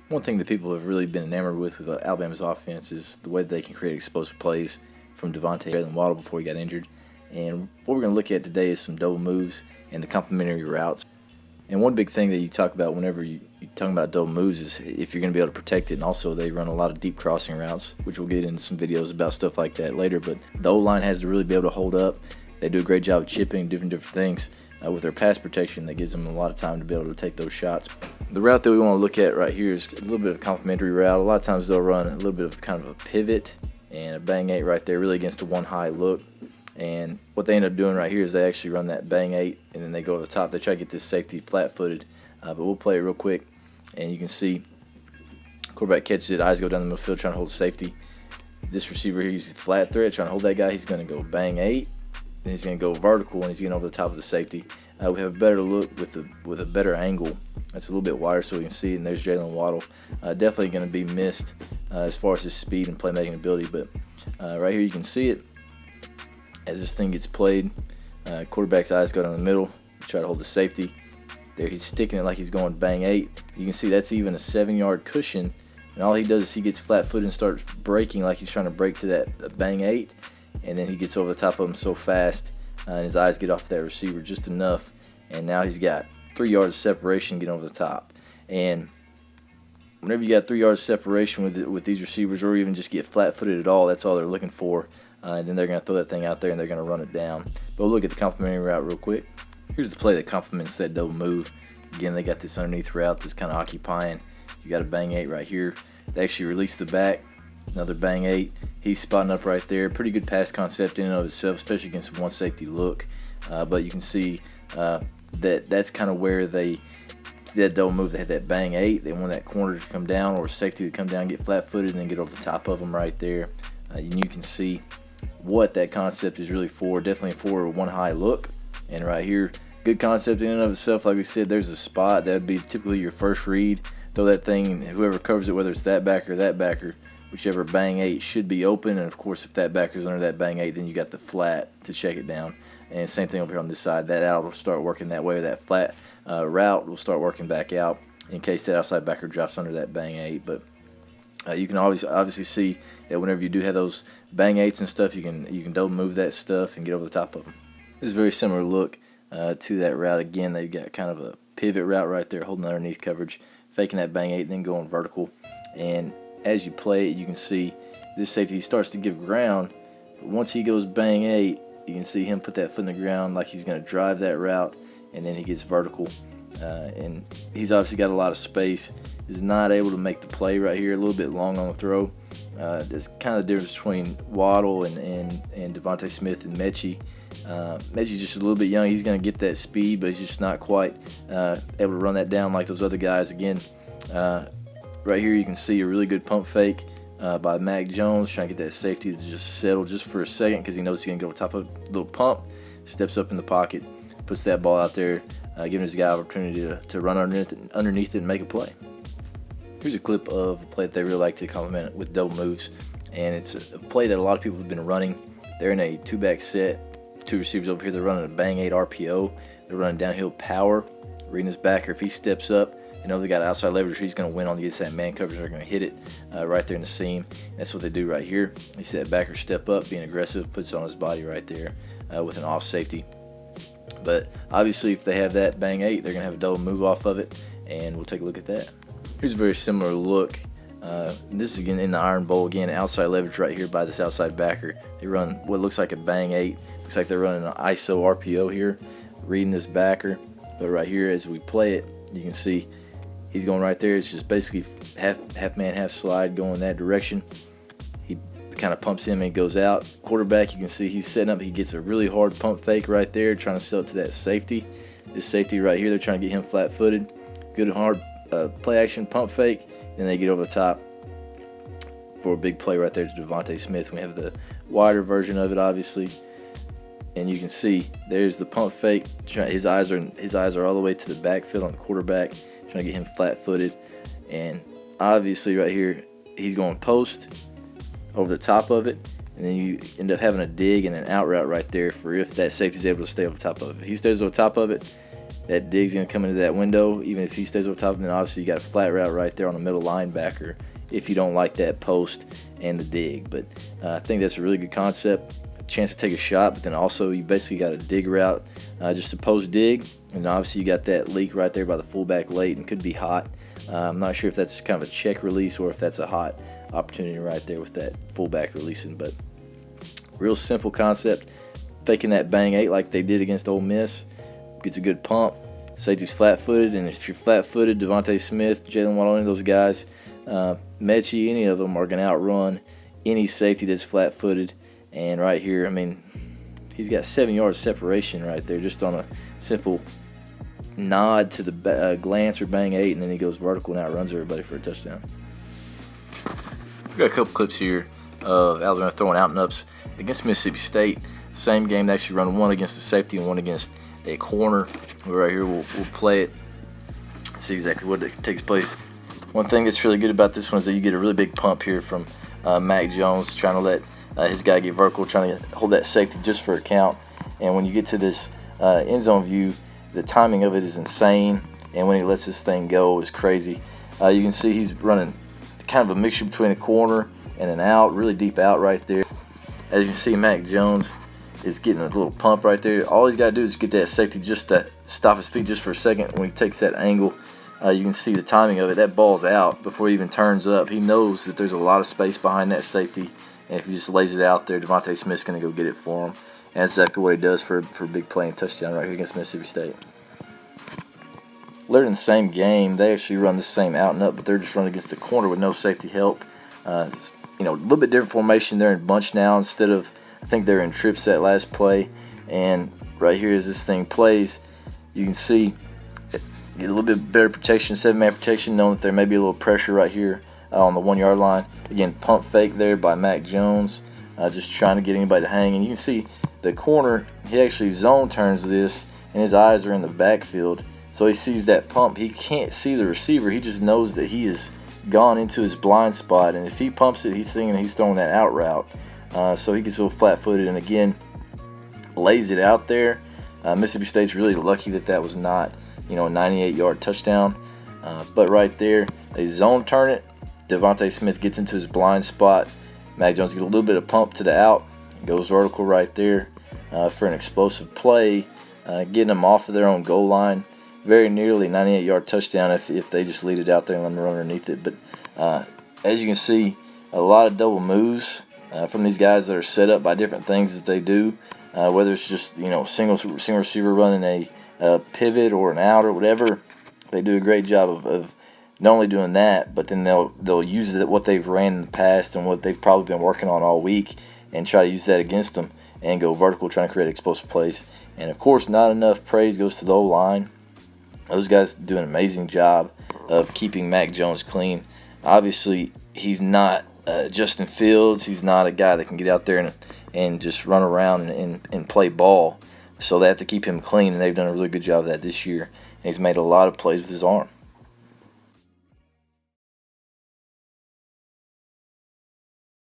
One thing that people have really been enamored with Alabama's offense is the way that they can create explosive plays from Devontae and Waddle before he got injured. And what we're going to look at today is some double moves and the complementary routes. And one big thing that you talk about whenever you're talking about double moves is if you're going to be able to protect it. And also they run a lot of deep crossing routes, which we'll get into some videos about stuff like that later. But the O-line has to really be able to hold up. They do a great job of chipping different things with their pass protection. That gives them a lot of time to be able to take those shots. The route that we want to look at right here is a little bit of a complementary route. A lot of times they'll run a little bit of kind of a pivot and a bang 8 right there, really against a one high look. And what they end up doing right here is they actually run that bang 8 and then they go to the top. They try to get this safety flat-footed, but we'll play it real quick. And you can see quarterback catches it, eyes go down the middle field trying to hold safety. This receiver, he's flat threat trying to hold that guy. He's going to go bang 8, and he's going to go vertical, and he's getting over the top of the safety. We have a better look with a better angle. That's a little bit wider so we can see it, and there's Jalen Waddle. Definitely going to be missed as far as his speed and playmaking ability, but right here you can see it as this thing gets played. Quarterback's eyes go down the middle, try to hold the safety. There he's sticking it like he's going bang 8. You can see that's even a 7-yard cushion, and all he does is he gets flat-footed and starts breaking like he's trying to break to that bang 8, and then he gets over the top of him so fast, and his eyes get off that receiver just enough, and now he's got 3 yards of separation getting over the top. And whenever you got 3 yards of separation with these receivers, or even just get flat-footed at all, that's all they're looking for. And then they're going to throw that thing out there and they're going to run it down. But we'll look at the complementary route real quick. Here's the play that complements that double move. Again, they got this underneath route that's kind of occupying. You got a bang 8 right here. They actually release the back. Another bang 8. He's spotting up right there. Pretty good pass concept in and of itself, especially against one safety look. But you can see that's kind of where that double move. They had that bang 8. They want that corner to come down or safety to come down, get flat-footed, and then get over the top of them right there. And you can see what that concept is really for. Definitely for a one high look. And right here, good concept in and of itself. Like we said, there's a spot that would be typically your first read. Throw that thing, and whoever covers it, whether it's that backer, whichever bang 8 should be open. And of course, if that backer's under that bang 8, then you got the flat to check it down. And same thing over here on this side. That out will start working that way, or that flat route will start working back out in case that outside backer drops under that bang 8. But you can always obviously see that whenever you do have those bang 8s and stuff, you can double move that stuff and get over the top of them. This is a very similar look to that route. Again, they've got kind of a pivot route right there, holding underneath coverage, faking that bang 8, then going vertical. And as you play it, you can see this safety starts to give ground. But once he goes bang 8, you can see him put that foot in the ground like he's going to drive that route, and then he gets vertical. And he's obviously got a lot of space. Is not able to make the play right here. A little bit long on the throw. That's kind of the difference between Waddle and Devontae Smith and Metchie. Metchie's just a little bit young. He's going to get that speed, but he's just not quite able to run that down like those other guys. Again, right here you can see a really good pump fake by Mac Jones, trying to get that safety to just settle just for a second because he knows he's going to go top of a little pump. Steps up in the pocket, puts that ball out there, giving his guy opportunity to run underneath it and make a play. Here's a clip of a play that they really like to complement with double moves, and it's a play that a lot of people have been running. They're in a two-back set, two receivers over here. They're running a bang 8 RPO. They're running downhill power. Reading his backer, if he steps up, they know they got outside leverage. He's going to win on the inside man coverage. They're going to hit it right there in the seam. That's what they do right here. You see that backer step up, being aggressive, puts it on his body right there with an off safety. But obviously, if they have that bang 8, they're going to have a double move off of it, and we'll take a look at that. Here's a very similar look. This is again in the Iron Bowl. Again, outside leverage right here by this outside backer. They run what looks like a bang 8. Looks like they're running an ISO RPO here, reading this backer. But right here, as we play it, you can see he's going right there. It's just basically half man, half slide going that direction. He kind of pumps him and goes out. Quarterback, you can see he's setting up. He gets a really hard pump fake right there, trying to sell it to that safety. This safety right here, they're trying to get him flat-footed. Good hard play action pump fake, then they get over the top for a big play right there to Devontae Smith. We have the wider version of it, obviously, and you can see there's the pump fake. His eyes are all the way to the backfield on the quarterback, trying to get him flat-footed, and obviously right here he's going post over the top of it, and then you end up having a dig and an out route right there for if that safety's able to stay over top of it. He stays over top of it. that dig's going to come into that window, even if he stays over top. And then obviously you got a flat route right there on the middle linebacker if you don't like that post and the dig. But I think that's a really good concept. Chance to take a shot, but then also you basically got a dig route, just a post dig, and obviously you got that leak right there by the fullback late and could be hot. I'm not sure if that's kind of a check release or if that's a hot opportunity right there with that fullback releasing, but real simple concept. Faking that bang 8 like they did against Ole Miss, gets a good pump. Safety's flat-footed, and if you're flat-footed, Devontae Smith, Jalen Waddle, any of those guys, Mechie, any of them are going to outrun any safety that's flat-footed. And right here, I mean, he's got 7 yards separation right there just on a simple nod to the glance or bang 8, and then he goes vertical and outruns everybody for a touchdown. We've got a couple clips here of Alabama throwing out and ups against Mississippi State. Same game, they actually run one against the safety and one against a corner. Right here, we'll play it, see exactly what takes place. One thing that's really good about this one is that you get a really big pump here from Mac Jones, trying to let his guy get vertical, trying to hold that safety just for a count. And when you get to this end zone view, the timing of it is insane, and when he lets this thing go is crazy. You can see he's running kind of a mixture between a corner and an out, really deep out right there. As you can see, Mac Jones is getting a little pump right there. All he's got to do is get that safety just to stop his feet just for a second. When he takes that angle, you can see the timing of it. That ball's out before he even turns up. He knows that there's a lot of space behind that safety, and if he just lays it out there, Devontae Smith's going to go get it for him. And that's exactly what he does for a big play and touchdown right here against Mississippi State. Later in the same game, they actually run the same out and up, but they're just running against the corner with no safety help. A little bit different formation. They're in bunch now instead of, I think they're in trips that last play. And right here as this thing plays, you can see get a little bit better protection, 7-man protection, knowing that there may be a little pressure right here on the 1 yard line. Again, pump fake there by Mac Jones, just trying to get anybody to hang. And you can see the corner, he actually zone turns this, and his eyes are in the backfield. So he sees that pump. He can't see the receiver. He just knows that he has gone into his blind spot. And if he pumps it, he's thinking he's throwing that out route. So he gets a little flat-footed and, again, lays it out there. Mississippi State's really lucky that was not, a 98-yard touchdown. But right there, they zone turn it. Devontae Smith gets into his blind spot. Mac Jones gets a little bit of pump to the out. Goes vertical right there for an explosive play, getting them off of their own goal line. Very nearly 98-yard touchdown if they just lead it out there and let them run underneath it. But as you can see, a lot of double moves from these guys that are set up by different things that they do, whether it's just single receiver running a pivot or an out or whatever. They do a great job of not only doing that, but then they'll use what they've ran in the past and what they've probably been working on all week and try to use that against them and go vertical, trying to create explosive plays. And of course, not enough praise goes to the O-line. Those guys do an amazing job of keeping Mac Jones clean. Obviously, he's not Justin Fields. He's not a guy that can get out there and just run around and play ball. So they have to keep him clean, and they've done a really good job of that this year. And he's made a lot of plays with his arm.